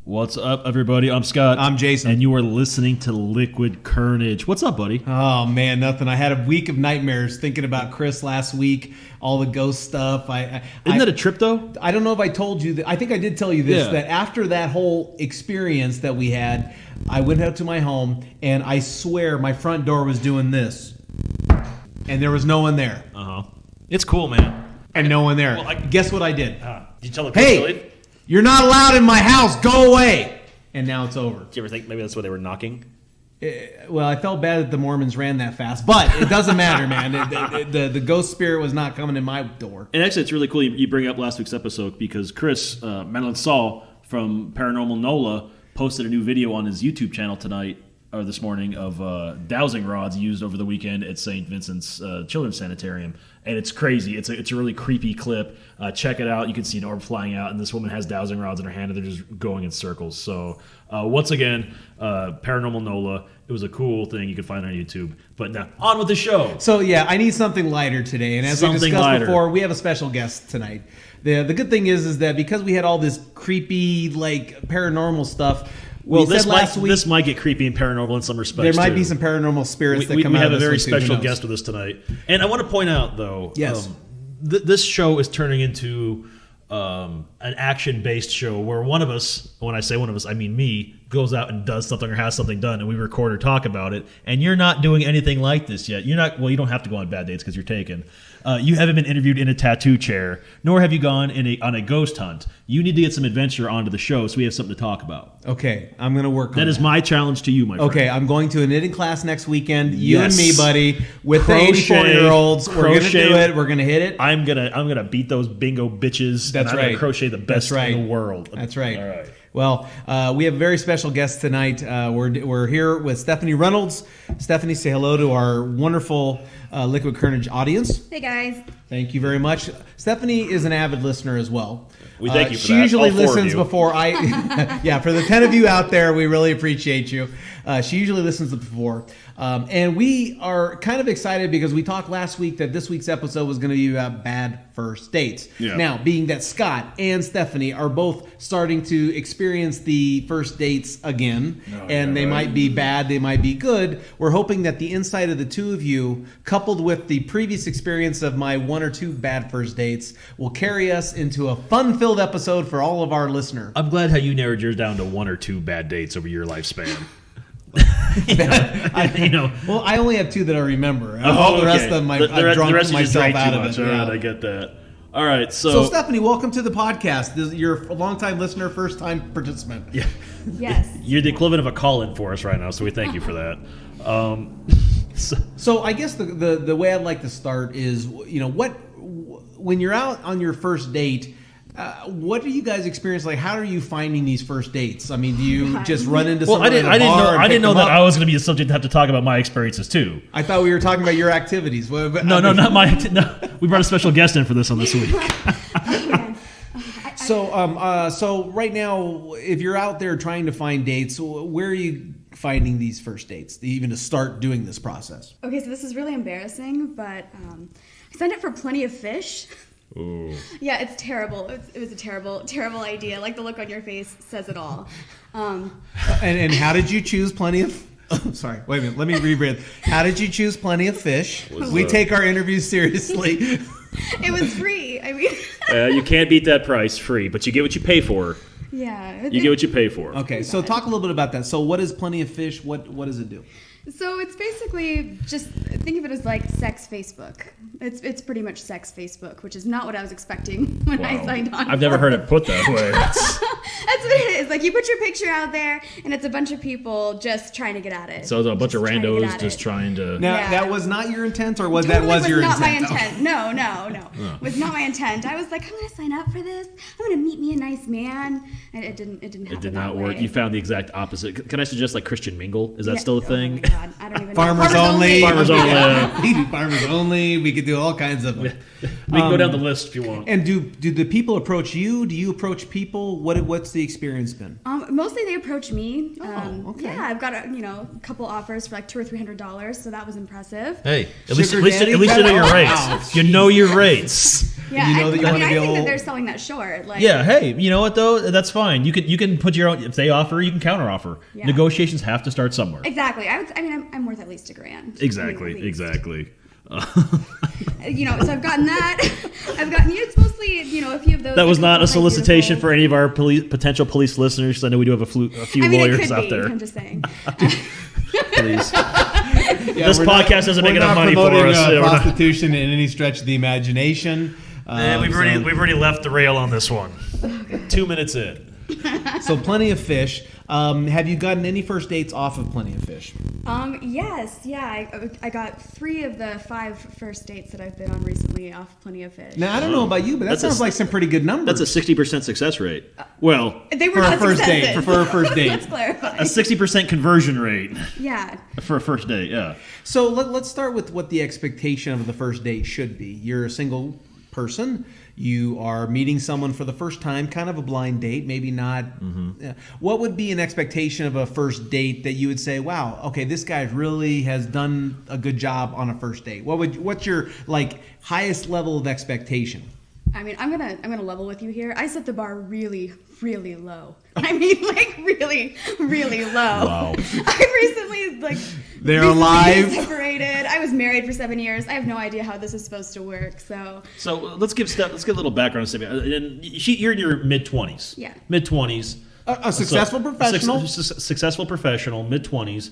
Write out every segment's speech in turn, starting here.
What's up, everybody? I'm Scott. I'm Jason. And you are listening to Liquid Carnage. What's up, buddy? Oh, man, nothing. I had a week of nightmares thinking about Chris last week, all the ghost stuff. Isn't that a trip, though? I don't know if I told you that. I think I did tell you this, that after that whole experience that we had, I went out to my home, and I swear my front door was doing this. And there was no one there. Uh-huh. It's cool, man. And no one there. Well, Guess what I did? Did you tell the Chris to leave? You're not allowed in my house. Go away. And now it's over. Do you ever think maybe that's why they were knocking? Well, I felt bad that the Mormons ran that fast, but it doesn't matter, man. The ghost spirit was not coming in my door. And actually, it's really cool you bring up last week's episode because Chris, Madeline Saul from Paranormal NOLA, posted a new video on his YouTube channel tonight or this morning of dowsing rods used over the weekend at St. Vincent's Children's Sanitarium. And it's crazy. It's a really creepy clip. Check it out. You can see an orb flying out, and this woman has dowsing rods in her hand, and they're just going in circles. So, once again, Paranormal NOLA. It was a cool thing you could find on YouTube. But now, on with the show. So, yeah, I need something lighter today. And as we discussed before, we have a special guest tonight. The good thing is that because we had all this creepy, paranormal stuff, well, this might get creepy and paranormal in some respects. There might be some paranormal spirits that come out of this. We have a very special guest with us tonight. And I want to point out, though, this show is turning into an action-based show where one of us, when I say one of us, I mean me, goes out and does something or has something done, and we record or talk about it. And you're not doing anything like this yet. You don't have to go on bad dates because you're taken. You haven't been interviewed in a tattoo chair, nor have you gone on a ghost hunt. You need to get some adventure onto the show so we have something to talk about. Okay, I'm going to work on that. That is my challenge to you, my friend. Okay, I'm going to a knitting class next weekend. You and me, buddy, with the 84-year-olds. We're going to do it. We're going to hit it. I'm gonna beat those bingo bitches. That's right. I'm going to crochet the best in the world. That's right. All right. Well, we have a very special guest tonight. We're here with Stephanie Reynolds. Stephanie, say hello to our wonderful Liquid Carnage audience. Hey, guys. Thank you very much. Stephanie is an avid listener as well. We thank you for that. She usually listens before I... yeah, for the 10 of you out there, we really appreciate you. She usually listens before. And we are kind of excited because we talked last week that this week's episode was going to be about bad first dates. Yeah. Now, being that Scott and Stephanie are both starting to experience the first dates again, they might be bad, they might be good, we're hoping that the insight of the two of you, coupled with the previous experience of my one or two bad first dates, will carry us into a fun-filled episode for all of our listeners. I'm glad how you narrowed yours down to one or two bad dates over your lifespan. Well, I only have two that I remember. All the rest of them, I've drunk myself out of it. All right, I get that. All right, so Stephanie, welcome to the podcast. You're a long-time listener, first-time participant. Yeah. Yes. You're the equivalent of a call-in for us right now, so we thank you for that. So I guess the way I'd like to start is, when you're out on your first date, what do you guys experience? Like, how are you finding these first dates? I mean, do you just run into someone at a bar? I didn't know that I was going to be the subject to have to talk about my experiences too. I thought we were talking about your activities. No, not my. No, we brought a special guest in for this this week. So right now, if you're out there trying to find dates, where are you finding these first dates, even to start doing this process? Okay, so this is really embarrassing, but I signed up for Plenty of Fish. Ooh. Yeah, it's terrible. It was a terrible, terrible idea. Like, the look on your face says it all. And how did you choose Plenty of... Oh, sorry, wait a minute. Let me rebreathe. How did you choose Plenty of Fish? We take our interviews seriously. It was free. I mean... you can't beat that price, free, but you get what you pay for. Yeah. You get what you pay for. Okay, so talk a little bit about that. So what is Plenty of Fish? What does it do? So it's basically just, think of it as like sex Facebook. It's pretty much sex Facebook, which is not what I was expecting when I signed on. I've never heard it put that way. That's what it is. Like, you put your picture out there, and it's a bunch of people just trying to get at it. So it's a bunch of randos just trying to... Now, that was not your intent, or was your intent? It was not my intent. No. It was not my intent. I was like, I'm going to sign up for this. I'm going to meet me a nice man. And it didn't happen. It did not work. You found the exact opposite. Can I suggest, like, Christian Mingle? Is that still a thing? Oh my God. I don't even know. Farmers only. Farmers only. We do farmers only. We could do all kinds of them. We can go down the list if you want. And do the people approach you? Do you approach people? What's the experience been? Mostly they approach me. Okay. Yeah, I've got a couple offers for like $200 or $300, so that was impressive. Hey, at least you know your rates. You know your rates. Yeah, You know that you I want to be think that able. they're selling that short. Like, Yeah, hey, you know what though? That's fine. You can put your own. If they offer, you can counter offer. Yeah. Negotiations have to start somewhere. Exactly. I'm worth at least $1,000. Exactly. I mean, at least. Exactly. So I've gotten that. I've gotten you. It's mostly, a few of those. That was not a like solicitation beautiful. for any of our potential police listeners. 'Cause I know we do have a few I mean, it lawyers could out be. there. I'm just saying. Please. Yeah, This we're podcast doesn't make we're enough not money for promoting, us. Yeah, we're not- prostitution in any stretch of the imagination. we've already left the rail on this one. 2 minutes in. So Plenty of Fish. Have you gotten any first dates off of Plenty of Fish? Yes. Yeah. I got 3 of the 5 first dates that I've been on recently off Plenty of Fish. Now I don't know about you, but that That's sounds like some pretty good numbers. That's a 60% success rate. Well, They were for a not first date. successes. For a first date. Let's clarify. a 60% conversion rate Yeah. for a first date. Yeah. So let's start with what the expectation of the first date should be. You're a single person. You are meeting someone for the first time, kind of a blind date, maybe not. What would be an expectation of a first date that you would say, wow, okay, this guy really has done a good job on a first date? What's your highest level of expectation? I mean, I'm gonna level with you here. I set the bar really, really low. I mean, really, really low. Wow. I recently They're recently alive. separated. I was married for 7 years. I have no idea how this is supposed to work. So Let's give a little background on Steph. And you're in your mid-20s. Yeah. Mid-20s. A successful professional. Successful professional, mid-20s,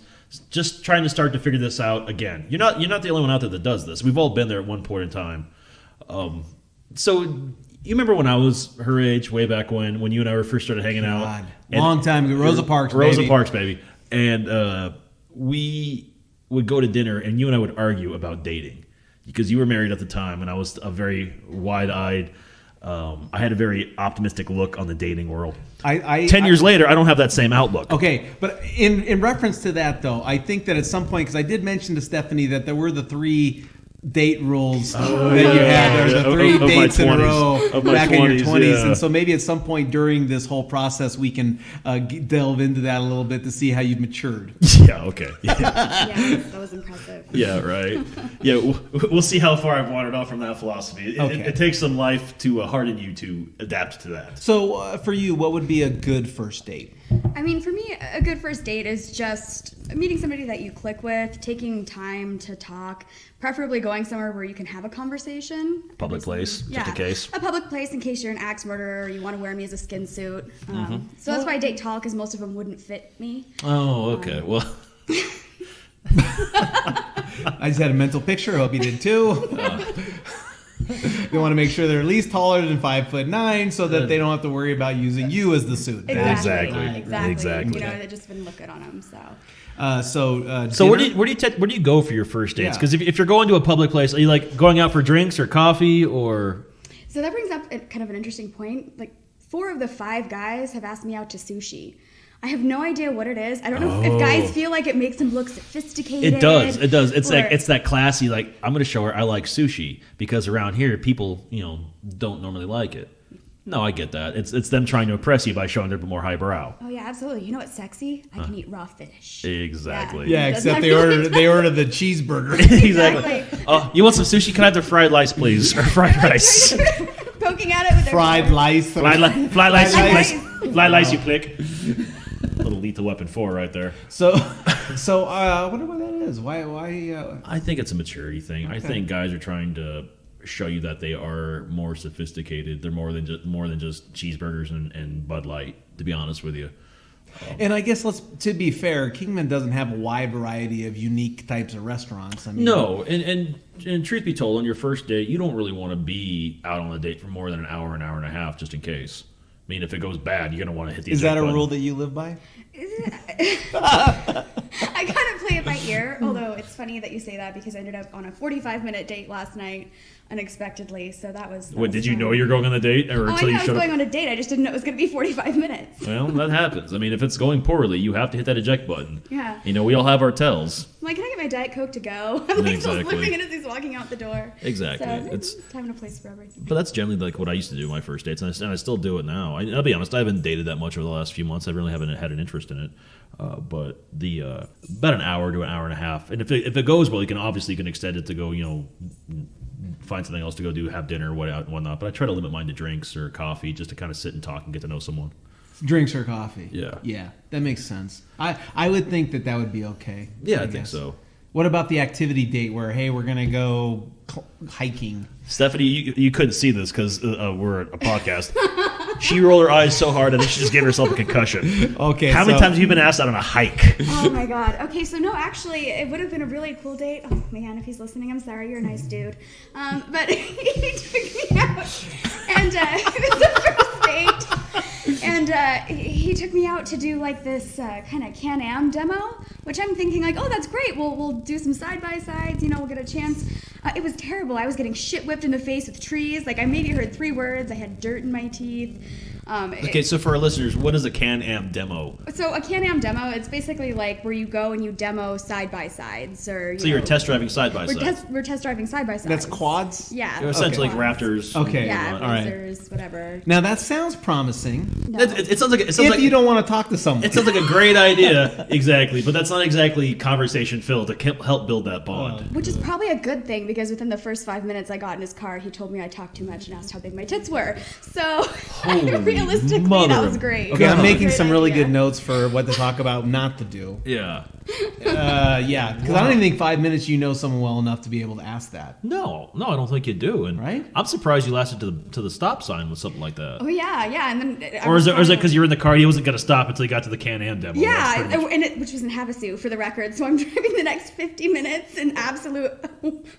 just trying to start to figure this out again. You're not the only one out there that does this. We've all been there at one point in time. So you remember when I was her age, way back when you and I were first started hanging out? God, And- long time ago. Rosa Parks, baby. And we would go to dinner, and you and I would argue about dating because you were married at the time, and I was a very wide-eyed. I had a very optimistic look on the dating world. 10 years later, I don't have that same outlook. Okay, but in reference to that, though, I think that at some point, because I did mention to Stephanie that there were the 3 date rules that you had. There were the 3 Of my dates in a 20s. row Of my back in your 20s, 20s. yeah. And so maybe at some point during this whole process, we can delve into that a little bit to see how you've matured. Yeah, okay. Yeah, yeah, that was impressive. yeah, right. Yeah, we'll see how far I've wandered off from that philosophy. Okay. It takes some life to harden you to adapt to that. So for you, what would be a good first date? I mean, for me, a good first date is just meeting somebody that you click with, taking time to talk, preferably going somewhere where you can have a conversation. Public place, just in case. A public place in case you're an axe murderer or you want to wear me as a skin suit. Mm-hmm. So that's why I date tall, because most of them wouldn't fit me. Oh, okay. Well, I just had a mental picture. I hope you did too. You want to make sure they're at least taller than 5'9", so that they don't have to worry about using you as the suit. Exactly. You know, they just wouldn't look good on them. So So where do you go for your first dates? Yeah. Because if you're going to a public place, are you like going out for drinks or coffee or? So that brings up kind of an interesting point. Like 4 of the 5 guys have asked me out to sushi. I have no idea what it is. I don't know if guys feel like it makes them look sophisticated. It does. It does. It's or- like it's that classy. Like I'm going to show her I like sushi because around here people don't normally like it. No, I get that. It's them trying to impress you by showing they're more highbrow. Oh yeah, absolutely. You know what's sexy? I can eat raw fish. Exactly. Yeah, Doesn't except have they to ordered like- they ordered the cheeseburger. Exactly. You want some sushi? Can I have the fried rice, please? Or fried rice? Poking at it with their Fried fingers. lice. Fly lice, lice. fly lice, you click. Little Lethal Weapon 4 right there. So I wonder what that is. Why? I think it's a maturity thing. I think guys are trying to show you that they are more sophisticated. They're more than just cheeseburgers and Bud Light. To be honest with you. And I guess to be fair, Kingman doesn't have a wide variety of unique types of restaurants. I mean, No, and truth be told, on your first date, you don't really want to be out on a date for more than an hour and a half, just in case. I mean, if it goes bad, you're gonna want to hit the. Is that eject a button. rule that you live by? I kind of play it by ear, although it's funny that you say that because I ended up on a 45-minute date last night unexpectedly. So that was. What, did you fun. know you were going on a date, or Oh, I until knew you I was showed going up? on a date. I just didn't know it was going to be 45 minutes. Well, that happens. I mean, if it's going poorly, you have to hit that eject button. Yeah. We all have our tells. I'm like, can I get my my Diet Coke to go. I'm like Exactly. just living it as he's walking out the door. Exactly. So, It's time and a place for everything. But that's generally like what I used to do on my first dates, and I still do it now. I'll be honest, I haven't dated that much over the last few months. I really haven't had an interest in it. But the about an hour to an hour and a half, and if it goes well, you can extend it to go, find something else to go do, have dinner, whatnot. But I try to limit mine to drinks or coffee, just to kind of sit and talk and get to know someone. Drinks or coffee. Yeah, that makes sense. I would think that would be okay. Yeah, I think so. What about the activity date where, hey, we're gonna go hiking? Stephanie, you couldn't see this because we're a podcast. She rolled her eyes so hard, I think she just gave herself a concussion. Okay. How many times have you been asked out on a hike? Oh my god. Okay, so no, actually, it would have been a really cool date. Oh man, if he's listening, I'm sorry. You're a nice dude. But he took me out, and it was the first date. And he took me out to do like this kind of Can-Am demo, which I'm thinking like, oh, that's great. We'll do some side-by-sides. We'll get a chance. It was terrible. I was getting shit whipped in the face with trees. Like I maybe heard 3 words. I had dirt in my teeth. Okay, so for our listeners, what is a Can-Am demo? So a Can-Am demo, it's basically like where you go and you demo side-by-sides, or you're test driving side-by-side. We're test driving side-by-sides. That's quads? Yeah. They're essentially Okay. like Raptors. Okay. Yeah, all right. racers, whatever. Now that sounds promising. No. It sounds like If you don't want to talk to someone. It sounds like a great idea, exactly, but that's not exactly conversation filled to help build that bond. Which is probably a good thing, because within the first 5 minutes I got in his car, he told me I talked too much and asked how big my tits were. So realistically, mother that was of great. Okay, I'm making Great some really idea. good notes for what to talk about, not to do. Yeah. Yeah, because I don't even think 5 minutes you know someone well enough to be able to ask that. No, I don't think you do. And Right? I'm surprised you lasted to the stop sign with something like that. Oh yeah, and then Or is it because you were in the car, he wasn't going to stop until you got to the Can-Am demo? Yeah, That's pretty much- which was in Havasu for the record. So I'm driving the next 50 minutes in absolute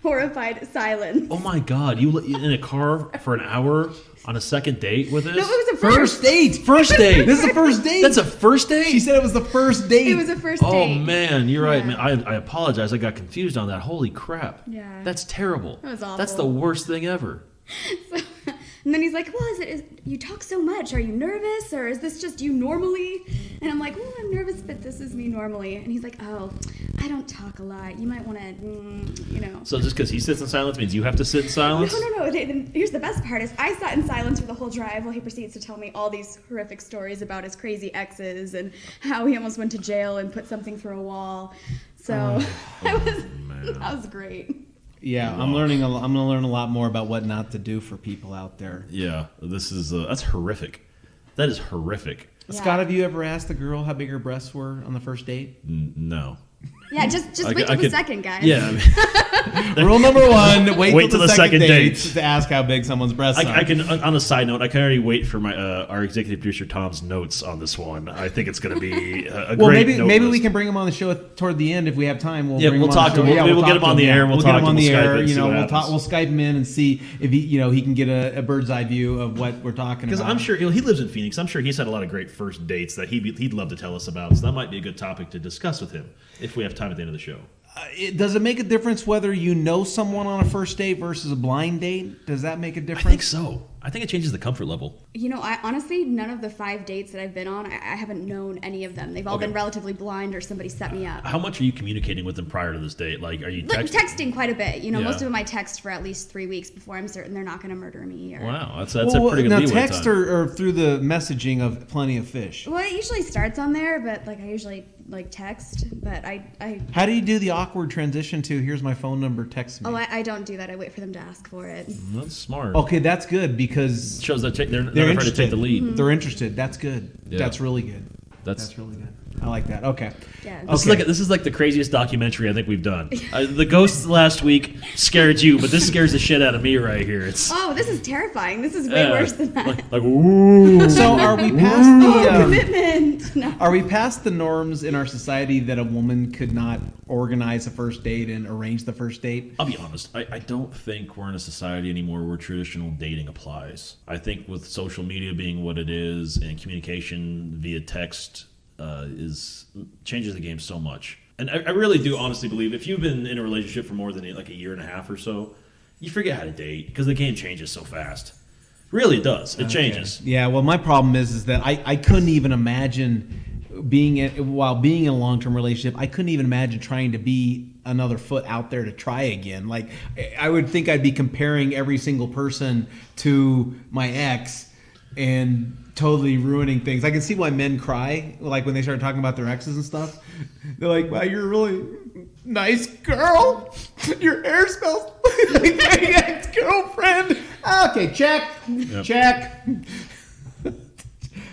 horrified silence. Oh my God, you in a car for an hour on a second date with this? No, it was a First date! First date! This is the first date! That's a first date? She said it was the first date. It was a first Oh date. man, you're right, Yeah. man. I apologize. I got confused on that. Holy crap. Yeah. That's terrible. That was awful. That's the worst thing ever. So, and then he's like, well, you talk so much. Are you nervous, or is this just you normally? And I'm like, well, I'm nervous, but this is me normally. And he's like, oh, I don't talk a lot. You might want to, So just because he sits in silence means you have to sit in silence? No. Here's the best part is I sat in silence for the whole drive while he proceeds to tell me all these horrific stories about his crazy exes and how he almost went to jail and put something through a wall. So that was great. Yeah, I'm learning. I'm going to learn a lot more about what not to do for people out there. Yeah, this is that's horrific. That is horrific. Yeah. Scott, have you ever asked a girl how big her breasts were on the first date? No. Yeah, just wait till the second, guys. Yeah. Rule number 1: wait till the second date date. to ask how big someone's breasts are. I can. On a side note, I can already wait for my our executive producer Tom's notes on this one. I think it's going to be a Well, great. maybe note we list. can bring him on the show toward the end if we have time. Yeah, bring we'll him on talk the to show. him. Yeah, Maybe we'll get him on the air. We'll We'll get talk him on to him. the We'll Skype air. it and see what We'll happens. we'll Skype him in and see if he can get a bird's eye view of what we're talking about. Because I'm sure he lives in Phoenix. I'm sure he's had a lot of great first dates that he'd love to tell us about. So that might be a good topic to discuss with him if we have time at the end of the show. Does it make a difference whether you know someone on a first date versus a blind date? Does that make a difference? I think so. I think it changes the comfort level. I honestly, none of the 5 dates that I've been on, I haven't known any of them. They've all been relatively blind or somebody set me up. How much are you communicating with them prior to this date? Like, are you texting? Texting quite a bit. Yeah. Most of them I text for at least 3 weeks before I'm certain they're not going to murder me. Or... Wow, that's a pretty good now leeway text time. or through the messaging of Plenty of Fish. Well, it usually starts on there, but I usually text. But I How do you do the awkward transition to here's my phone number, text me? I don't do that. I wait for them to ask for it. That's smart. Okay, that's good because Shows that they're not they're afraid to interested. take the lead. They're interested. That's good. Yeah. That's really good. That's Really good. I like that. Okay. Yeah. This is like the craziest documentary I think we've done. The ghosts last week scared you, but this scares the shit out of me right here. It's Oh, this is terrifying. This is way worse than that. like ooh. So are we past the Commitment. No. are we past the norms in our society that a woman could not organize a first date and arrange the first date? I'll be honest. I don't think we're in a society anymore where traditional dating applies. I think with social media being what it is and communication via text changes the game so much. And I really do honestly believe if you've been in a relationship for more than like a year and a half or so, you forget how to date because the game changes so fast. Really, it does. It changes. Yeah, well, my problem is that I couldn't even imagine while being in a long-term relationship, I couldn't even imagine trying to be another foot out there to try again. Like, I would think I'd be comparing every single person to my ex and totally ruining things. I can see why men cry, like when they start talking about their exes and stuff. They're like, "Wow, you're a really nice girl. Your hair smells like my ex-girlfriend." Okay, check.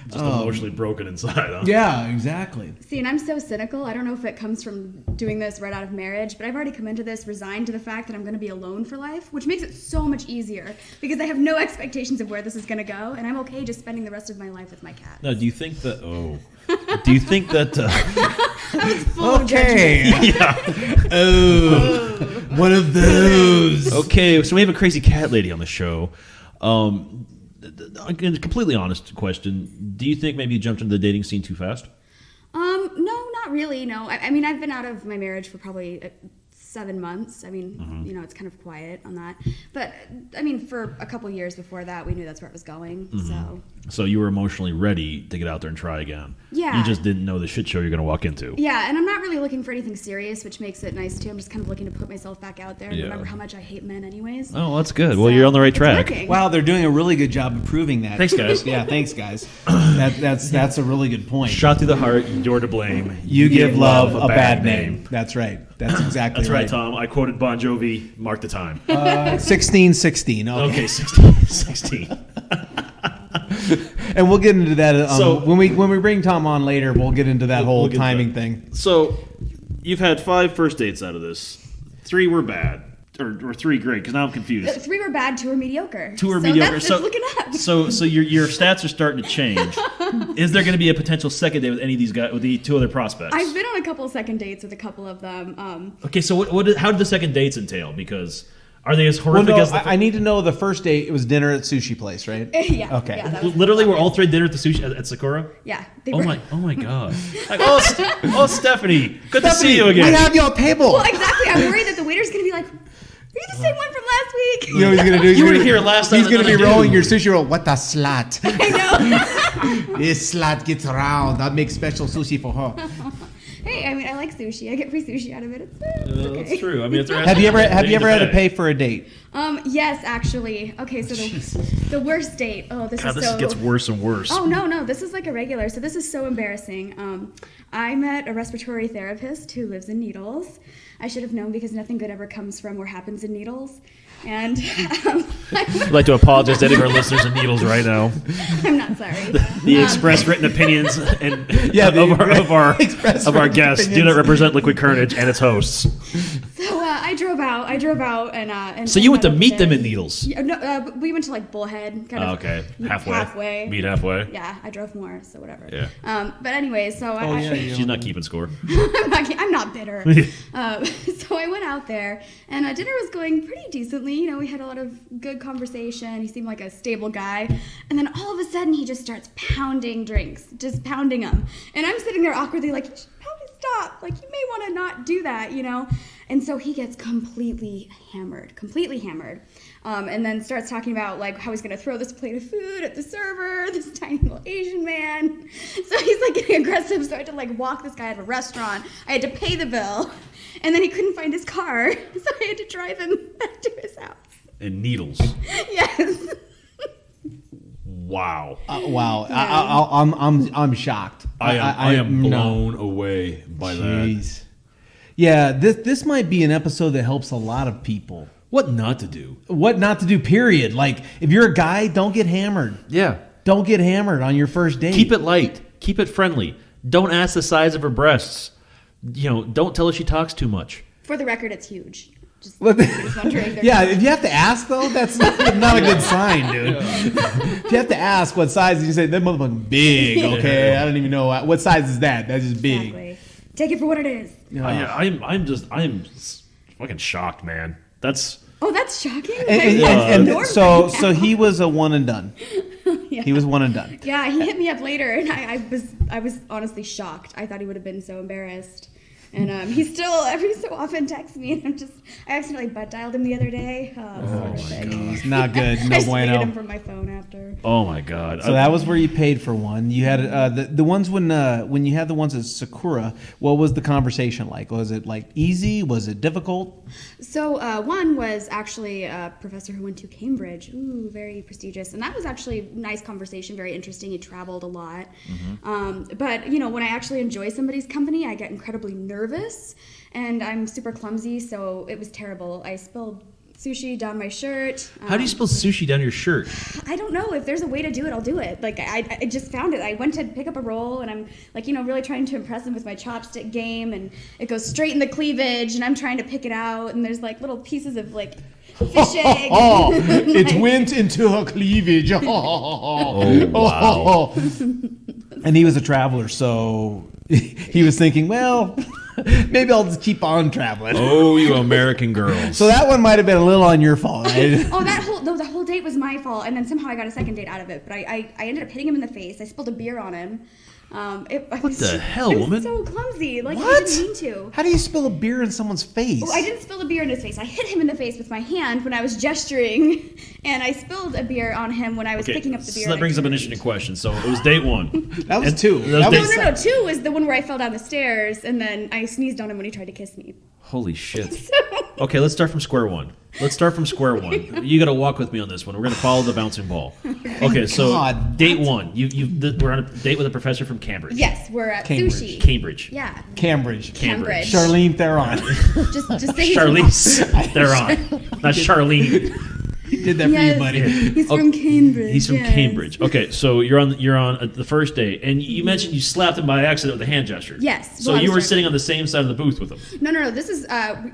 Just emotionally broken inside, huh? Yeah, exactly. See, and I'm so cynical. I don't know if it comes from doing this right out of marriage, but I've already come into this resigned to the fact that I'm going to be alone for life, which makes it so much easier because I have no expectations of where this is going to go, and I'm okay just spending the rest of my life with my cat. Now, do you think that? Do you think that? I was full of judgment. Yeah. Oh, one of those. Okay, so we have a crazy cat lady on the show. A completely honest question: do you think maybe you jumped into the dating scene too fast? No, not really. No, I mean, I've been out of my marriage for probably 7 months. I mean, you know, it's kind of quiet on that. But I mean, for a couple years before that, we knew that's where it was going. So you were emotionally ready to get out there and try again. Yeah. You just didn't know the shit show you're going to walk into. Yeah, and I'm not really looking for anything serious, which makes it nice too. I'm just kind of looking to put myself back out there and remember how much I hate men anyways. Oh, that's good. Well, you're on the right track. Working. Wow, they're doing a really good job of proving that. Thanks, guys. Yeah, thanks, guys. That's a really good point. Shot through the heart, you're to blame. You give love a bad name. That's right. That's exactly That's right, Tom. I quoted Bon Jovi. Mark the time. 1616. Okay, 16. And we'll get into that So- when we bring Tom on later. We'll get into that whole we'll get to timing that. thing. So you've had 5 first dates out of this. 3 were bad. Or 3 great, because now I'm confused. 3 were bad, 2 were mediocre. 2 were mediocre. That's looking up. So your stats are starting to change. Is there going to be a potential second date with any of these guys, with the 2 other prospects? I've been on a couple second dates with a couple of them. Okay, so how did the second dates entail? Because are they as horrific Well, no, as the I need to know the first date. It was dinner at sushi place, right? Yeah. Okay. Yeah, that was literally we're all 3 dinner at the sushi at Sakura? Yeah. They Oh were. my god. Like, Stephanie, good to see you We again. have your table. Well, exactly. I'm worried that the waiter's going to be like, "Are you the same one from last week?" You know what he's gonna do? You were here last time. He's gonna be another rolling dude. your sushi roll. What a slut! I know. This slut gets around. I make special sushi for her. Hey, I mean, I like sushi. I get free sushi out of it. It's okay. That's true. I mean, if they're Have you ever had to pay? pay for a date? Yes, actually. Okay, so the worst date. Oh, this God, is this so. gets worse and worse. Oh no, this is like a regular. So this is so embarrassing. I met a respiratory therapist who lives in Needles. I should have known because nothing good ever comes from or happens in Needles. And I'd like to apologize to any of our listeners in Needles right now. I'm not sorry. The express written opinions and the of our express of our written guests do opinions. not represent Liquid Carnage and its hosts. So I drove out and. So you went to meet them in upstairs. Needles. Yeah, no, we went to like Bullhead, kind of. Okay, halfway. Halfway. Meet halfway. Yeah, I drove more, so whatever. Yeah. But anyway, so She's not keeping score. I'm not bitter. So I went out there, and dinner was going pretty decently. You know, we had a lot of good conversation. He seemed like a stable guy. And then all of a sudden, he just starts pounding drinks, just pounding them. And I'm sitting there awkwardly like, you should probably stop. Like, you may want to not do that, you know? And so he gets completely hammered. And then starts talking about like how he's gonna throw this plate of food at the server, this tiny little Asian man. So he's like getting aggressive, so I had to like walk this guy out of a restaurant. I had to pay the bill, and then he couldn't find his car, so I had to drive him back to his house. In Needles. Yes. Wow. Wow. Yeah. I'm shocked. I am no. blown away by that. Jeez. Yeah, this might be an episode that helps a lot of people. What not to do? What not to do, period. Like, if you're a guy, don't get hammered. Yeah. Don't get hammered on your first date. Keep it light. Keep it friendly. Don't ask the size of her breasts. You know, don't tell her she talks too much. For the record, it's huge. Just Well, wondering. yeah, if you have to ask, though, that's not a good sign, dude. If you have to ask what size, you say, that motherfucker's big, okay? I don't even know. What size is that? That's just big. Exactly. Take it for what it is. I'm fucking shocked, man. That's Oh, that's shocking. And Normal so now. he was a one and done. Yeah. He was one and done. Yeah, he hit me up later, and I was honestly shocked. I thought he would have been so embarrassed, And he still every so often texts me, and I accidentally butt dialed him the other day. my It's not good. No I just bueno. him from my phone after. Oh my God! So that was where you paid for one. You had the ones when you had the ones at Sakura. What was the conversation like? Was it like easy? Was it difficult? So one was actually a professor who went to Cambridge. Ooh, very prestigious, and that was actually a nice conversation, very interesting. He traveled a lot, but when I actually enjoy somebody's company, I get incredibly nervous, and I'm super clumsy, so it was terrible. I spilled sushi down my shirt. How do you spill sushi down your shirt? I don't know. If there's a way to do it, I'll do it. Like, I just found it. I went to pick up a roll, and I'm, like, really trying to impress him with my chopstick game, and it goes straight in the cleavage, and I'm trying to pick it out, and there's, like, little pieces of, like, fish egg. It went into her cleavage. Oh, wow. And he was a traveler, so he was thinking, well, maybe I'll just keep on traveling. Oh, you American girls. So that one might have been a little on your fault. Right? Oh, the whole date was my fault, and then somehow I got a second date out of it. But I ended up hitting him in the face. I spilled a beer on him. What the hell, I woman? was so clumsy. Like, What? I didn't mean to. How do you spill a beer in someone's face? Oh, I didn't spill a beer in his face. I hit him in the face with my hand when I was gesturing, and I spilled a beer on him when I was picking up the beer. So that brings up an interesting question. So it was date one. That was two. that was No. 2 was the one where I fell down the stairs, and then I sneezed on him when he tried to kiss me. Holy shit. Okay, let's start from square one. You got to walk with me on this one. We're going to follow the bouncing ball. Okay, so God. date one. We're on a date with a professor from Cambridge. Yes, we're at Cambridge. sushi. Cambridge. Yeah. Cambridge. Charlene. Charlene Theron. Just say Charlize Theron. Not Charlene. He did that for you, buddy. He's from Cambridge. He's from yes. Cambridge. Okay, so you're on the first date, and you mentioned you slapped him by accident with a hand gesture. Yes. So Well, I you was were trying- sitting on the same side of the booth with him. No. This is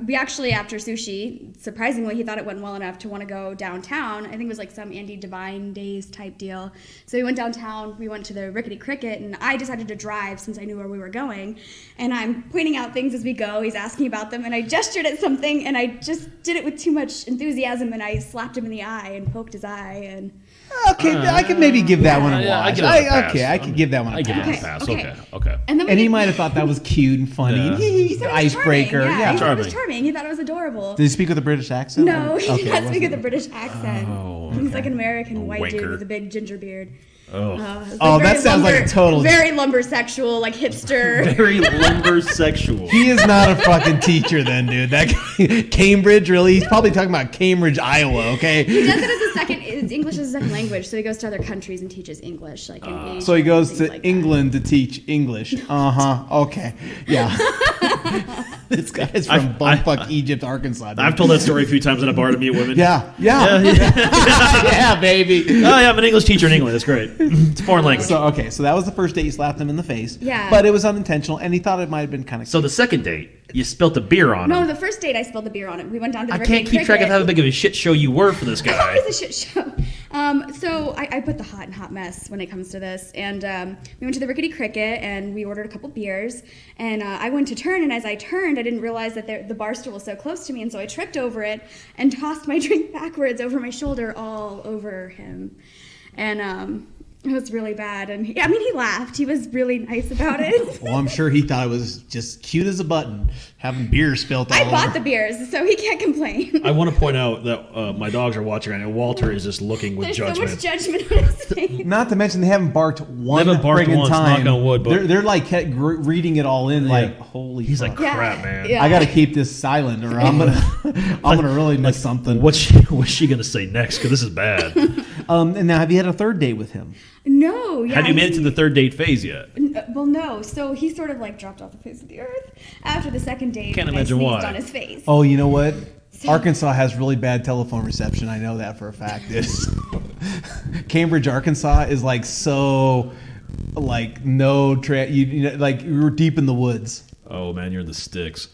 we actually, after sushi, surprisingly, he thought it went well enough to want to go downtown. I think it was like some Andy Devine Days type deal. So we went downtown. We went to the Rickety Cricket, and I decided to drive since I knew where we were going. And I'm pointing out things as we go. He's asking about them, and I gestured at something, and I just did it with too much enthusiasm, and I slapped him in the eye and poked his eye, and Okay, I could maybe give that one a Yeah, I watch. give it a pass. Okay, I could give that one a I give it a pass. pass. Okay. Okay. and then we And he did- might have thought that was cute and funny. Yeah. He said it was Icebreaker. charming. Yeah. He said it was Charming. charming. He thought it was adorable. Did he speak with a British accent? No, he Okay, did not it speak with a wasn't- British accent. Oh, He's like an American white wanker. dude with a big ginger beard. Oh. It's Oh, very that sounds like a total- very lumbersexual, like hipster. Very lumbersexual. He is not a fucking teacher then, dude. That Cambridge, really? He's probably talking about Cambridge, Iowa, okay? He does it as a second. English is a second language, so he goes to other countries and teaches English, like in Asia, So he goes things to like that. England to teach English. Okay. Yeah. This guy's from bumfuck Egypt, Arkansas. Dude. I've told that story a few times in a bar to meet women. Yeah. Yeah, baby. Oh, yeah, I'm an English teacher in England. That's great. It's a foreign language. So that was the first date you slapped him in the face. Yeah. But it was unintentional, and he thought it might have been kind of. So the second date, you spilt the beer on No, him. the first date I spilled the beer on him. We went down to the I can't keep track of how big of a shit show you were for this It guy. was a shit show. So I put the hot and hot mess when it comes to this. And we went to the Rickety Cricket, and we ordered a couple beers. And I went to turn, and as I turned, I didn't realize that the bar stool was so close to me. And so I tripped over it and tossed my drink backwards over my shoulder all over him. And it was really bad. And he laughed. He was really nice about it. Well, I'm sure he thought it was just cute as a button, having beer spilt all I over. bought the beers, so he can't complain. I want to point out that my dogs are watching right now. Walter is just looking with There's judgment. so much judgment on his face. Not to mention they haven't barked one They haven't barked friggin' once, time. knock on wood, but- they're like reading it all in, like holy. He's fuck. like, crap, man. Yeah. I got to keep this silent, or I'm gonna really miss something. What's she gonna say next? Because this is bad. And now, have you had a third date with him? No, yeah. Have you made it to the third date phase yet? Well, no. So he sort of like dropped off the face of the earth after the second date. Can't when imagine I sneezed why. on his face. Oh, you know what? Arkansas has really bad telephone reception. I know that for a fact. Cambridge, Arkansas is like so, like no you know, like we were deep in the woods. Oh man, you're in the sticks.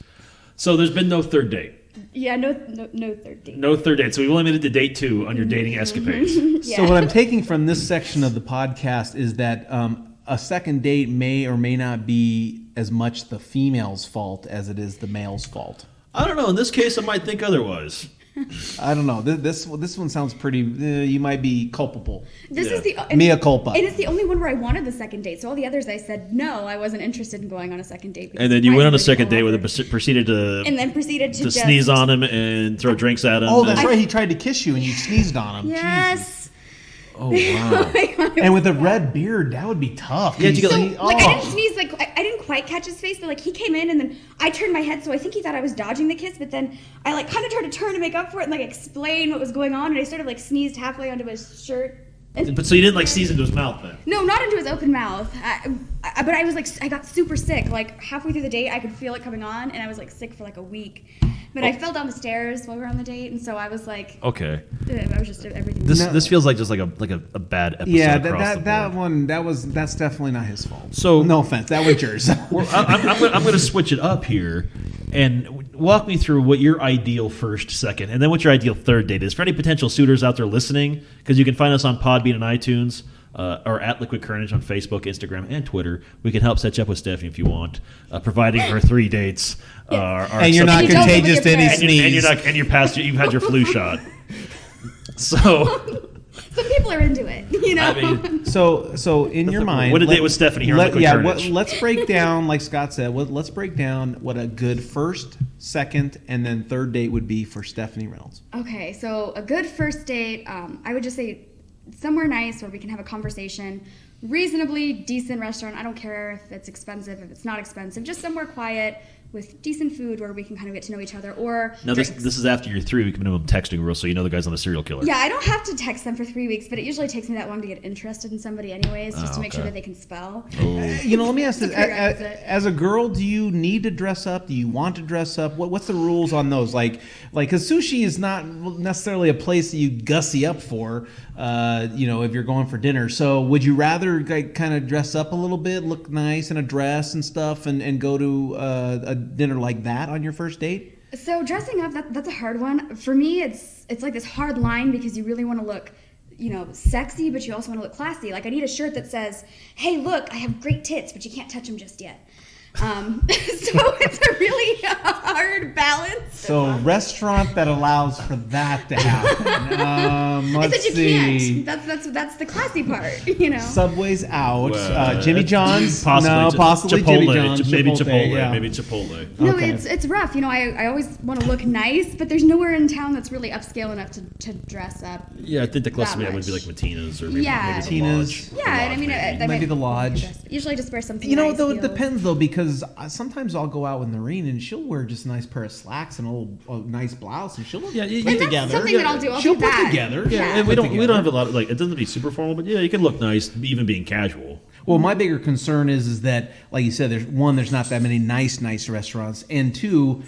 So there's been no third date. Yeah, no third date. No third date. So we've only made it to date 2 on your dating escapades. Yeah. So what I'm taking from this section of the podcast is that a second date may or may not be as much the female's fault as it is the male's fault. I don't know. In this case, I might think otherwise. I don't know. This one sounds pretty. You might be culpable. This is the mea culpa. And it's the only one where I wanted the second date. So all the others, I said no, I wasn't interested in going on a second date. And then you went on a second date with him, proceeded to just sneeze on him and throw drinks at him. Oh, that's right. He tried to kiss you and you sneezed on him. Yes. Jesus. Oh wow! And with a red beard, that would be tough. Yeah, I didn't sneeze. I didn't quite catch his face, but he came in and then I turned my head, so I think he thought I was dodging the kiss. But then I kind of tried to turn to make up for it and explain what was going on, and I sort of sneezed halfway onto his shirt. But so you didn't sneeze into his mouth then? No, not into his open mouth. But I was I got super sick. Halfway through the date, I could feel it coming on, and I was sick for a week. But I fell down the stairs while we were on the date, and so I was okay. I was just everything. This feels like just a bad episode. Yeah, that one that's definitely not his fault. So no offense, that was yours. I'm going to switch it up here and walk me through what your ideal first, second, and then what your ideal third date is for any potential suitors out there listening. Because you can find us on Podbean and iTunes. Or at Liquid Carnage on Facebook, Instagram, and Twitter. We can help set you up with Stephanie if you want, providing her 3 dates. And you're not contagious to any sneeze. And you've had your flu shot. So some people are into it, I mean, so in your mind, what a date with Stephanie here on Liquid Carnage. Let's break down, like Scott said, let's break down what a good first, second, and then third date would be for Stephanie Reynolds. Okay, so a good first date, I would just say somewhere nice where we can have a conversation, reasonably decent restaurant. I don't care if it's expensive, if it's not expensive, just somewhere quiet with decent food where we can kind of get to know each other. Or now this is after your 3-week minimum texting rule, so you know the guy's on a serial killer. Yeah, I don't have to text them for 3 weeks, but it usually takes me that long to get interested in somebody anyways, just to make sure that they can spell. Let me ask this. As a girl, do you need to dress up? Do you want to dress up? What's the rules on those? Because sushi is not necessarily a place that you gussy up for, if you're going for dinner. So would you rather kind of dress up a little bit, look nice in a dress and stuff, and go to a dinner like that on your first date? So dressing up, that's a hard one. For me, it's this hard line because you really want to look, sexy, but you also want to look classy. I need a shirt that says, "Hey, look, I have great tits, but you can't touch them just yet." So it's a really hard balance. So a restaurant that allows for that to happen. Let's see. Can't. That's the classy part, Subway's out. Well, Jimmy John's. Possibly Jimmy Chipotle. John's. Maybe Chipotle. Chipotle. Maybe Chipotle. No, Okay. it's rough. I always want to look nice, but there's nowhere in town that's really upscale enough to dress up. Yeah, I think the closest would be Matina's or maybe Maybe the Lodge. Yeah, maybe the Lodge. Usually just wear something nice. Though it depends though, because sometimes I'll go out with Noreen and she'll wear just a nice pair of slacks and a nice blouse and she'll look put together. That's something that I'll do. She'll do put that. together. Yeah, and we don't have a lot of it doesn't have to be super formal, but yeah, you can look nice even being casual. Well, my bigger concern is that, like you said, there's not that many nice restaurants, and two,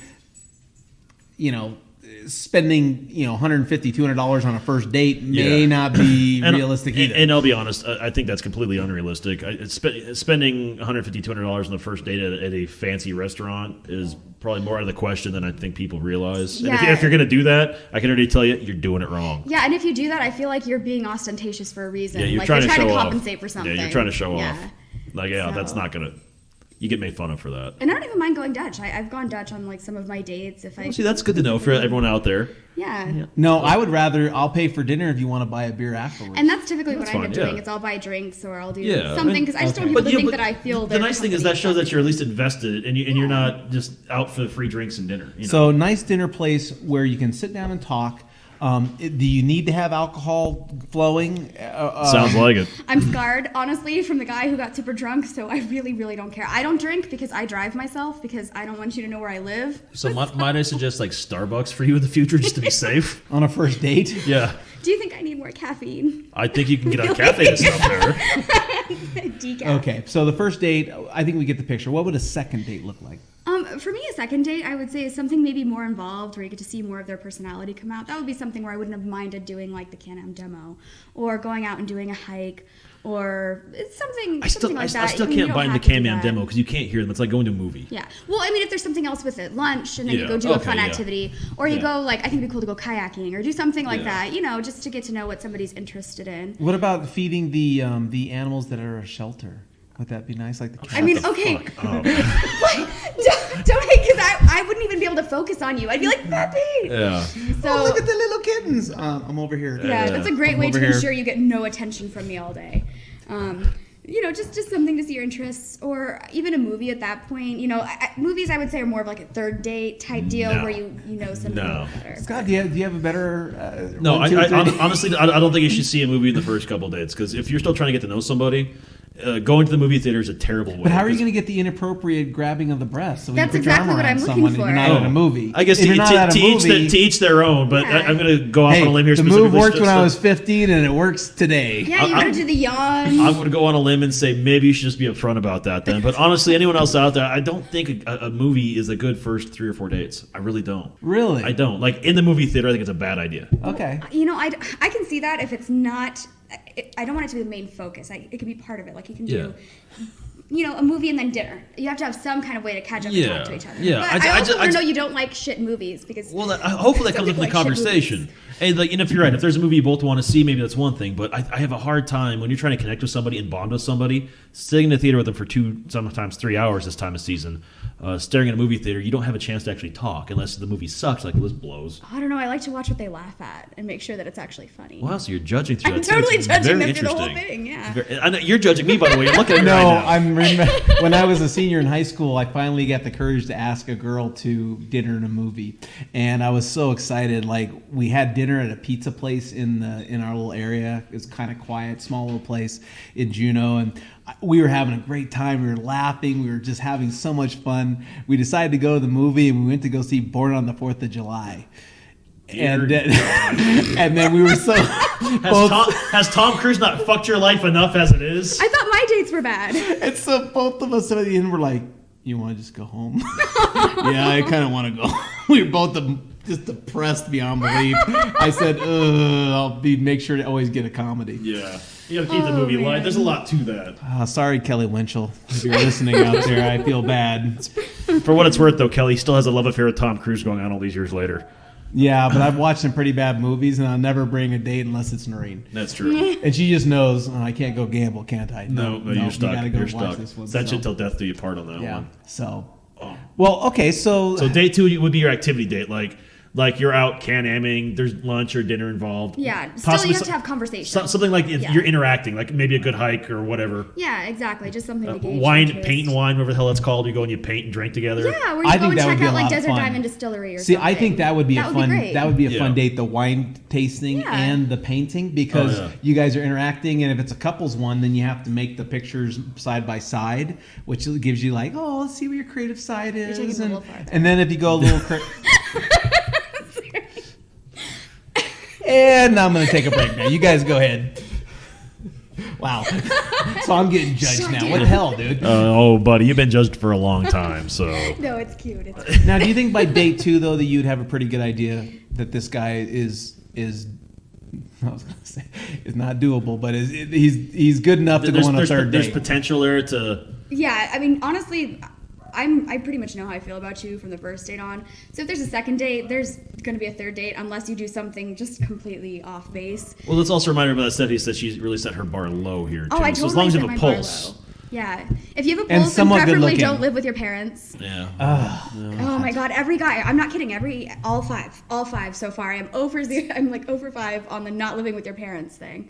spending $150, $200 on a first date may not be realistic either. And I'll be honest, I think that's completely unrealistic. Spending $150, $200 on the first date at a fancy restaurant is probably more out of the question than I think people realize. Yeah. And if you're going to do that, I can already tell you're doing it wrong. Yeah, and if you do that, I feel like you're being ostentatious for a reason. Yeah, you're trying to compensate for something. Yeah, you're trying to show off. So. That's not going to... You get made fun of for that. And I don't even mind going Dutch. I've gone Dutch on some of my dates. See, that's good to know for everyone out there. Yeah. No, I would rather I'll pay for dinner if you want to buy a beer afterwards. And that's typically what I end up doing. Yeah. It's I'll buy drinks or I'll do something because I just don't want people to think that I feel. The nice thing is that shows that you're at least invested and you're not just out for the free drinks and dinner. So nice dinner place where you can sit down and talk. Do you need to have alcohol flowing? Sounds like it. I'm scarred, honestly, from the guy who got super drunk, so I really, really don't care. I don't drink because I drive myself because I don't want you to know where I live. So might I suggest Starbucks for you in the future just to be safe? On a first date? Yeah. Do you think I need more caffeine? I think you can get on caffeine stuff there. Decaf. Okay, so the first date, I think we get the picture. What would a second date look like? For me, a second date, I would say, is something maybe more involved where you get to see more of their personality come out. That would be something where I wouldn't have minded doing the Can-Am demo or going out and doing a hike or something like that. I still can't buy the Can-Am demo because you can't hear them. It's like going to a movie. Yeah. Well, if there's something else with it, lunch, and then you go do a fun activity, or you go, I think it'd be cool to go kayaking or do something like that, just to get to know what somebody's interested in. What about feeding the animals that are a shelter? Would that be nice? Like the cats? Okay. Don't hate, because I wouldn't even be able to focus on you. I'd be like, Peppy. Yeah. So Oh, look at the little kittens. I'm over here. yeah, that's a great I'm way over to here. ensure you get no attention from me all day. Just something to see your interests, or even a movie at that point. Movies I would say are more of like a third date type deal No. where you know something a little better. Scott, do you have a better? No, one, two, three? honestly, I don't think you should see a movie in the first couple of dates, because if you're still trying to get to know somebody, going to the movie theater is a terrible way. But how are you going to get the inappropriate grabbing of the breast? So when That's you put your exactly arm what around I'm looking someone and for. You're not at a movie. I guess If you're not at a movie, to each their own, but Yeah. I'm going to go off hey, on a limb here the specifically. move worked when I was 15, and it works today. Yeah, you gotta do the yawn. I'm going to go on a limb and say maybe you should just be upfront about that then. But honestly, anyone else out there, I don't think a movie is a good first 3 or 4 dates. I really don't. Really? I don't. Like, in the movie theater, I think it's a bad idea. Okay. I can see that if it's not. I don't want it to be the main focus. It could be part of it. Like you can do. A movie and then dinner. You have to have some kind of way to catch up and talk to each other. Yeah. But I also know you don't like shit movies because. Well, hopefully that comes up in the conversation. And if you're right, if there's a movie you both want to see, maybe that's one thing. But I have a hard time when you're trying to connect with somebody and bond with somebody, sitting in the theater with them for 2, sometimes 3 hours this time of season, staring at a movie theater. You don't have a chance to actually talk unless the movie sucks, like this blows. I don't know. I like to watch what they laugh at and make sure that it's actually funny. Wow, so you're judging through I'm that. totally It's judging very them through the whole interesting. thing. Yeah. I know, you're judging me, by the way. You're looking at me No, right now. when I was a senior in high school, I finally got the courage to ask a girl to dinner in a movie, and I was so excited. Like we had dinner at a pizza place in our little area. It's kind of quiet, small little place in Juneau, and we were having a great time. We were laughing. We were just having so much fun. We decided to go to the movie, and we went to go see Born on the 4th of July. And then we were so. Has Tom Cruise not fucked your life enough as it is? I thought my dates were bad. And so both of us at the end were like, "You want to just go home?" Yeah, I kind of want to go. We were both just depressed beyond belief. I said, "I'll make sure to always get a comedy." Yeah. You gotta keep the movie light. There's a lot to that. Sorry, Kelly Winchell, if you're listening out there. I feel bad. For what it's worth, though, Kelly still has a love affair with Tom Cruise going on all these years later. Yeah, but I've watched some pretty bad movies, and I'll never bring a date unless it's Noreen. That's true. And she just knows, I can't go gamble, can't I? No, you're stuck. You gotta go You're watch stuck. this one. That shit till death do you part on that yeah. one. So, well, okay, so day 2 would be your activity date, like you're out Can-Amming, there's lunch or dinner involved. Yeah, still you have to have conversation. Something like if you're interacting, like maybe a good hike or whatever. Yeah, exactly. Just something to gauge Wine, interest. paint and wine, whatever the hell it's called. You go and you paint and drink together. Yeah, where I you go think and that would check be a out like lot of Desert fun. Diamond Distillery or See, something. I think that would be a fun. great. That would be a Yeah. fun date, the wine tasting Yeah. and the painting, because Oh, yeah. you guys are interacting, and if it's a couples one, then you have to make the pictures side by side, which gives you like, oh, let's see what your creative side is, taking it a little far. and then if you go a little. And I'm going to take a break now. You guys go ahead. Wow. So I'm getting judged now. What the hell, dude? Oh, buddy, you've been judged for a long time, so. No, it's cute. It's cute. Now, do you think by date 2, though, that you'd have a pretty good idea that this guy is I was going to say is not doable, but he's good enough to go on a third There's date? potential there to. Yeah, I mean, honestly, I pretty much know how I feel about you from the first date on. So if there's a second date, there's going to be a third date unless you do something just completely off base. Well, let's also remind everybody that Stephanie said she really set her bar low here, too. Oh, I so totally as long as you set have a my bar pulse. low. Yeah. If you have a And pulse, then somewhat good preferably looking. don't live with your parents. Yeah. Oh my God, every guy. I'm not kidding. All five so far. I'm like over 5 on the not living with your parents thing.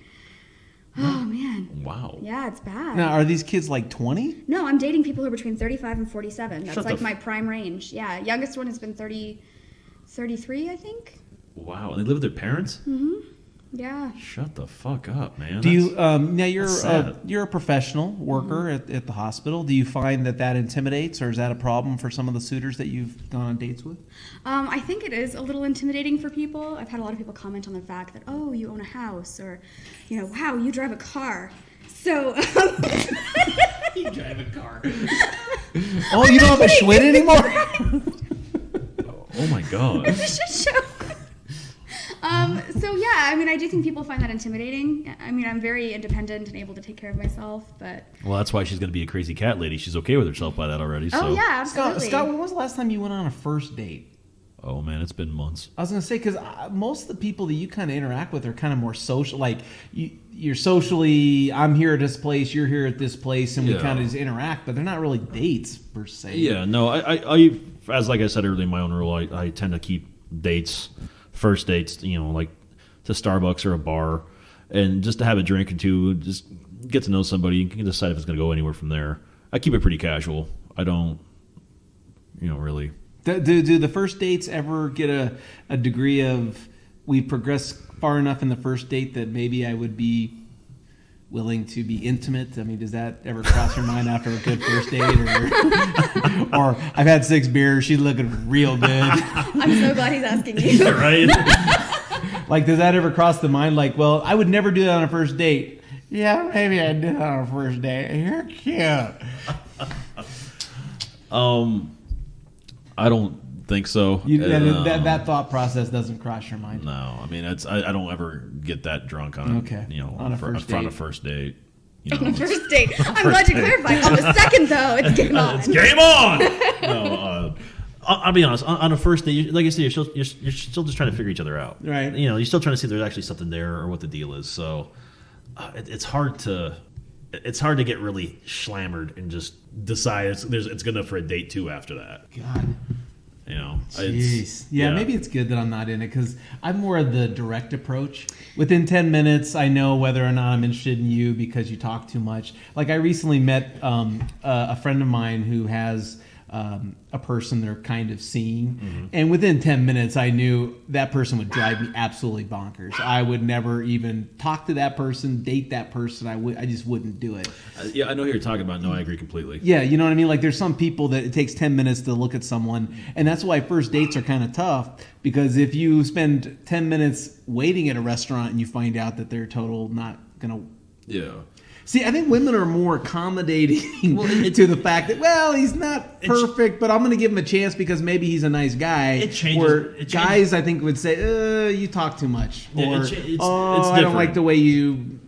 Oh man. Wow. Yeah, it's bad. Now, are these kids like 20? No, I'm dating people who are between 35 and 47. That's Shut like the my prime range. Yeah, youngest one has been 33, I think. Wow. And they live with their parents? Yeah. Shut the fuck up, man. Do you now that's sad. you're a professional worker at the hospital. Do you find that intimidates, or is that a problem for some of the suitors that you've gone on dates with? I think it is a little intimidating for people. I've had a lot of people comment on the fact that, oh, you own a house, or, wow, you drive a car. So. You drive a car. Oh, you don't have a Schwinn anymore? Oh my God. It's a shit show. So yeah, I mean, I do think people find that intimidating. I mean, I'm very independent and able to take care of myself, but. Well, that's why she's going to be a crazy cat lady. She's okay with herself by that already. So. Oh yeah, absolutely. Scott, when was the last time you went on a first date? Oh man, it's been months. I was gonna say because most of the people that you kind of interact with are kind of more social. Like you're socially, I'm here at this place, you're here at this place, and we kind of just interact. But they're not really dates per se. Yeah, no. I as like I said earlier in my own rule, I tend to keep dates, first dates, like to Starbucks or a bar, and just to have a drink or two, just get to know somebody. You can decide if it's gonna go anywhere from there. I keep it pretty casual. I don't, really. Do the first dates ever get a degree of we progressed far enough in the first date that maybe I would be willing to be intimate? I mean, does that ever cross your mind after a good first date? Or I've had 6 beers, she's looking real good. I'm so glad he's asking you. Yeah, right? Like, does that ever cross the mind? Like, well, I would never do that on a first date. Yeah, maybe I did on a first date. You're cute. I don't think so. That thought process doesn't cross your mind. No, I mean I don't ever get that drunk on on a first date. On a first date. I'm glad you clarified. On the second though, it's game on. It's game on. No, I'll be honest. On a first date, like I said, you're still just trying to figure each other out. Right. You're still trying to see if there's actually something there or what the deal is. So it's hard to get really slammered and just decide it's good enough for a date 2 after that. God. Jeez. Yeah, maybe it's good that I'm not in it because I'm more of the direct approach. Within 10 minutes, I know whether or not I'm interested in you because you talk too much. Like I recently met a friend of mine who has a person they're kind of seeing, and within 10 minutes, I knew that person would drive me absolutely bonkers. I would never even talk to that person, date that person. I just wouldn't do it. Yeah, I know who you're talking about. No, I agree completely. Yeah, you know what I mean? Like there's some people that it takes 10 minutes to look at someone, and that's why first dates are kind of tough, because if you spend 10 minutes waiting at a restaurant and you find out that they're not going to... Yeah. See, I think women are more accommodating to the fact that, well, he's not perfect, but I'm going to give him a chance because maybe he's a nice guy. It changes. Where guys, I think, would say, you talk too much. Or, it's I don't like the way you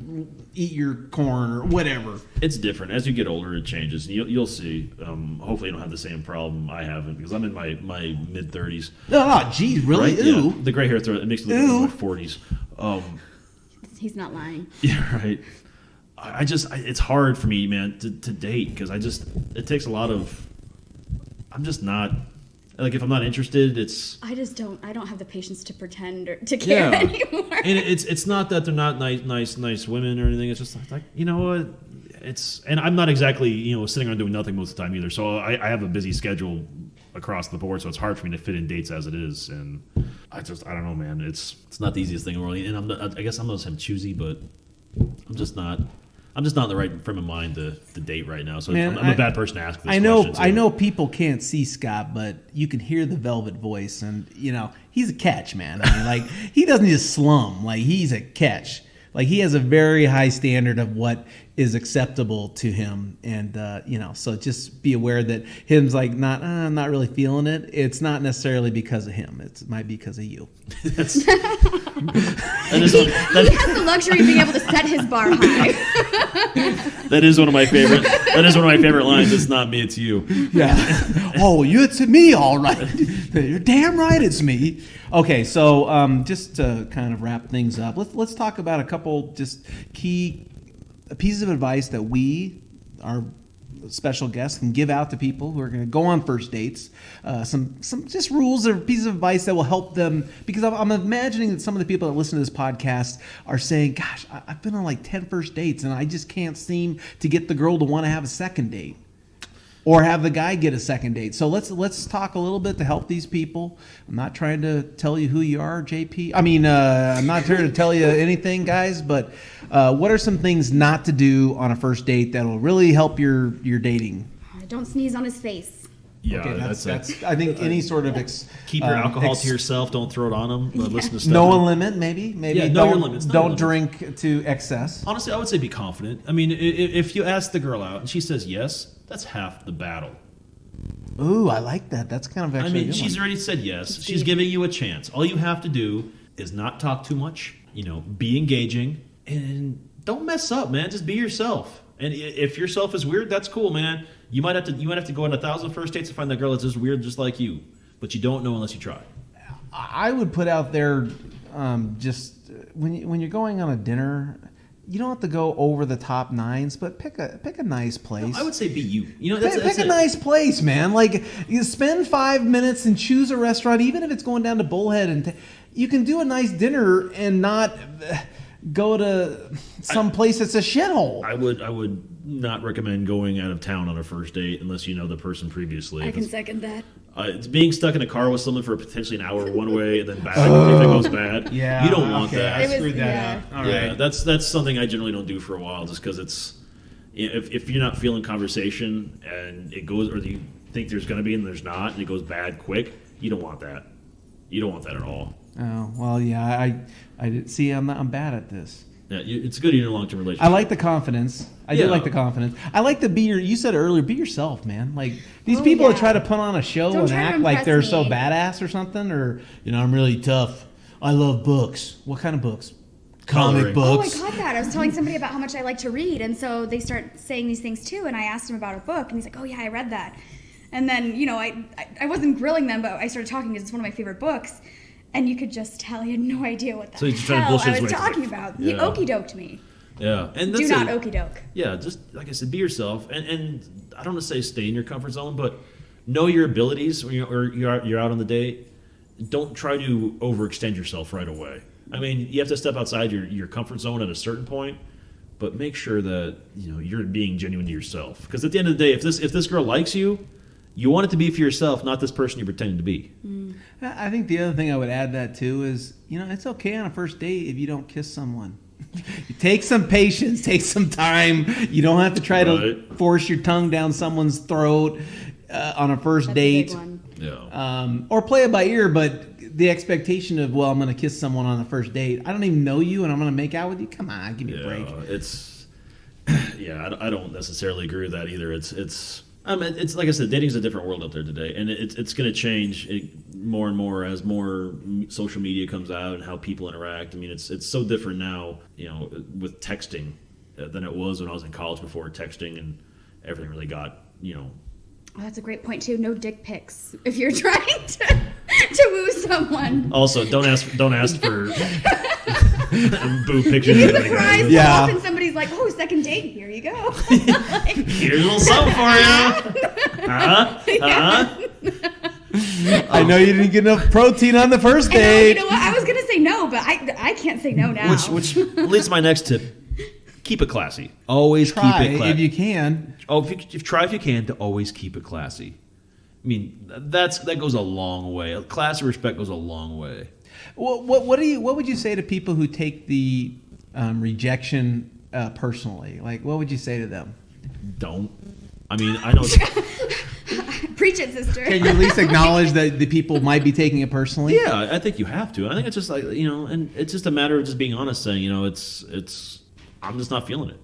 eat your corn or whatever. It's different. As you get older, it changes. You'll see. Hopefully you don't have the same problem I haven't, because I'm in my mid-30s. Oh, geez, really? Right? Ooh. Yeah. The gray hair mixed with my 40s. He's not lying. Yeah, right. It's hard for me, man, to date, because it takes a lot of, I'm just not, like, if I'm not interested, I don't have the patience to pretend or to care anymore. And it's not that they're not nice women or anything. It's just like, you know what, and I'm not exactly, sitting around doing nothing most of the time either. So I have a busy schedule across the board, so it's hard for me to fit in dates as it is. And I don't know, man, it's not the easiest thing in the world. And I guess I'm not saying choosy, but I'm just not in the right frame of mind to date right now. So I'm a bad person to ask this question. I know people can't see Scott, but you can hear the velvet voice, and he's a catch, man. I mean, like, he doesn't just slum. Like, he's a catch. Like, he has a very high standard of what is acceptable to him, and so just be aware that him's like I'm not really feeling it. It's not necessarily because of him. It might be because of you. He has the luxury of being able to set his bar high. That is one of my favorite. That is one of my favorite lines. It's not me, it's you. Yeah. Oh, it's me, all right. You're damn right, it's me. Okay, so just to kind of wrap things up, let's talk about a couple just key pieces of advice that we, our special guests, can give out to people who are going to go on first dates. Some just rules or pieces of advice that will help them, because I'm imagining that some of the people that listen to this podcast are saying, gosh, I've been on like 10 first dates and I just can't seem to get the girl to want to have a second date or have the guy get a second date. So let's talk a little bit to help these people. I'm not trying to tell you who you are, JP. I mean, I'm not here to tell you anything, guys, but what are some things not to do on a first date that will really help your dating? Don't sneeze on his face. Yeah, okay, that's I think any sort of keep your alcohol to yourself. Don't throw it on them. But listen to stuff. Know a limit, maybe. Yeah, know your limits. Don't drink to excess. Honestly, I would say be confident. I mean, if you ask the girl out and she says yes, that's half the battle. Ooh, I like that. That's kind of actually. I mean, she's already said yes. She's giving you a chance. All you have to do is not talk too much. Be engaging, and don't mess up, man. Just be yourself. And if yourself is weird, that's cool, man. You might have to go on 1,000 first dates to find that girl that's just weird, just like you. But you don't know unless you try. I would put out there just when you're going on a dinner, you don't have to go over the top nines, but pick a nice place. No, I would say be you. You know, that's pick a nice place, man. Like, you spend 5 minutes and choose a restaurant, even if it's going down to Bullhead, and you can do a nice dinner and not go to some place that's a shithole. I would not recommend going out of town on a first date unless you know the person previously. I can second that. It's being stuck in a car with someone for potentially an hour one way and then back if it goes bad. Yeah, you don't want that. I screwed that up. All right. That's something I generally don't do for a while, just because it's if you're not feeling conversation and it goes, or you think there's going to be and there's not, and it goes bad quick, you don't want that. You don't want that at all. Oh well, yeah. I see. I'm bad at this. Yeah, it's good in a long-term relationship. I like the confidence. I do like the confidence. I like to be you said earlier, be yourself, man. Like, these people that try to put on a show and act like they're so badass or something, or, I'm really tough. I love books. What kind of books? Comic books. Oh, I got that. I was telling somebody about how much I like to read, and so they start saying these things too, and I asked him about a book, and he's like, oh yeah, I read that. And then, I wasn't grilling them, but I started talking because it's one of my favorite books. And you could just tell he had no idea what the hell I was talking about. He okey-doked me. Yeah. And that's do not okey-doke. Yeah, just like I said, be yourself. And I don't want to say stay in your comfort zone, but know your abilities when you're out on the date. Don't try to overextend yourself right away. I mean, you have to step outside your comfort zone at a certain point, but make sure that you're being genuine to yourself. Because at the end of the day, if this girl likes you, you want it to be for yourself, not this person you're pretending to be. I think the other thing I would add that too is, it's okay on a first date if you don't kiss someone. Take some patience, take some time. You don't have to try to force your tongue down someone's throat on a first date. A big one. Yeah. Or play it by ear, but the expectation of, I'm going to kiss someone on the first date. I don't even know you, and I'm going to make out with you. Come on, give me a break. I don't necessarily agree with that either. It's like I said, dating's a different world out there today, and it's going to change more and more as more social media comes out and how people interact. I mean, it's so different now, with texting than it was when I was in college before texting, and everything really got, Oh, that's a great point too. No dick pics if you're trying to woo someone. Also, don't ask for boob pictures. You'd be surprised how often somebody's like, "Oh, second date, here you go." Here's a little something for you. I know you didn't get enough protein on the first date. You know what? I was gonna say no, but I can't say no now. Which leads to my next tip. Keep it classy. Always keep it classy. If you can. Oh, if you can, to always keep it classy. I mean, that goes a long way. Class and respect goes a long way. Well, what would you say to people who take the rejection personally? Like, what would you say to them? Don't. I mean, I know. Preach it, sister. Can you at least acknowledge that the people might be taking it personally? Yeah, I think you have to. I think it's just like, and it's just a matter of just being honest, saying, I'm just not feeling it.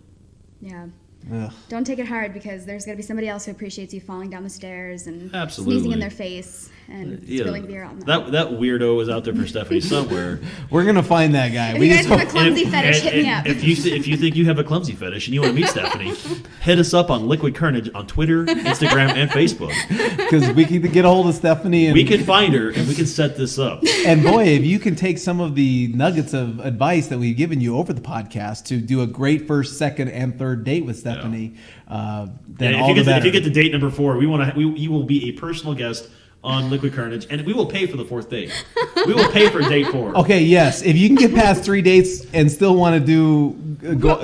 Yeah. Ugh. Don't take it hard, because there's going to be somebody else who appreciates you falling down the stairs and Absolutely. sneezing in their face and spilling beer on them. That weirdo is out there for Stephanie somewhere. We're going to find that guy. If you guys have a clumsy fetish, hit me up. If you think you have a clumsy fetish and you want to meet Stephanie, hit us up on Liquid Carnage on Twitter, Instagram, and Facebook. Because we can get a hold of Stephanie. And we can find her and we can set this up. And boy, if you can take some of the nuggets of advice that we've given you over the podcast to do a great first, second, and third date with Stephanie, then all the better. If you get to date number 4, you will be a personal guest on Liquid Carnage, and we will pay for the 4th date. We will pay for date 4. Okay, yes. If you can get past 3 dates and still want to go out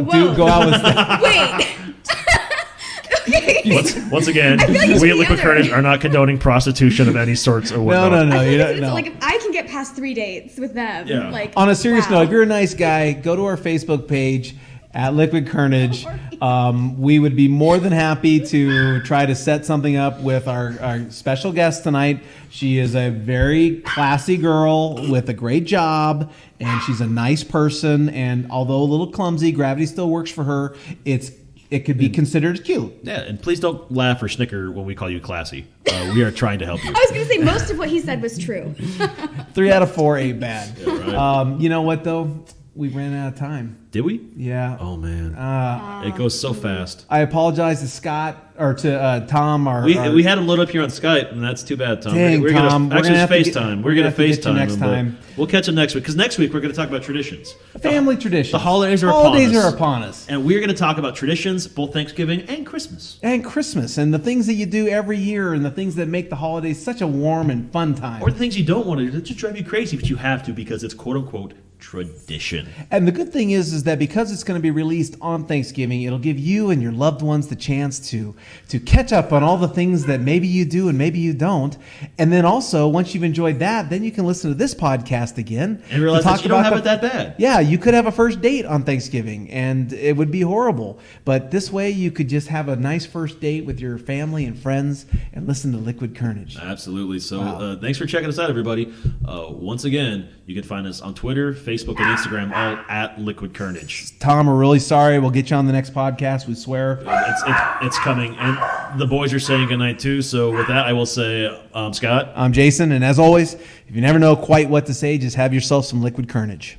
with Wait. Once again, we at Liquid Carnage are not condoning prostitution of any sorts or whatnot. No. Like, if I can get past 3 dates with them, on a serious note, if you're a nice guy, go to our Facebook page at Liquid Carnage. We would be more than happy to try to set something up with our special guest tonight. She is a very classy girl with a great job, and she's a nice person. And although a little clumsy, gravity still works for her. It could be considered cute. Yeah, and please don't laugh or snicker when we call you classy. We are trying to help you. I was going to say most of what he said was true. 3 out of 4 ain't bad. Yeah, right. You know what, though? we ran out of time. Did we? Yeah. Oh man, it goes so fast. I apologize to Scott or to Tom. We had him load up here on Skype, and that's too bad, Tom. Dang, we're Tom. Gonna, actually, it's FaceTime. We're going to get you FaceTime next him, time. but we'll catch him next week because next week we're going to talk about traditions. Family traditions. The holidays are upon us. And we're going to talk about traditions, both Thanksgiving and Christmas. And Christmas, and the things that you do every year, and the things that make the holidays such a warm and fun time. Or the things you don't want to do that just drive you crazy, but you have to because it's quote unquote tradition. And the good thing is that because it's going to be released on Thanksgiving, it'll give you and your loved ones the chance to catch up on all the things that maybe you do and maybe you don't. And then also, once you've enjoyed that, then you can listen to this podcast again and realize that you don't have it that bad. Yeah, you could have a first date on Thanksgiving, and it would be horrible. But this way, you could just have a nice first date with your family and friends and listen to Liquid Carnage. Absolutely. So thanks for checking us out, everybody. Once again, you can find us on Twitter, Facebook, and Instagram, all at Liquid Carnage. Tom, we're really sorry. We'll get you on the next podcast. We swear. It's coming. And the boys are saying goodnight, too. So with that, I will say, Scott. I'm Jason. And as always, if you never know quite what to say, just have yourself some Liquid Carnage.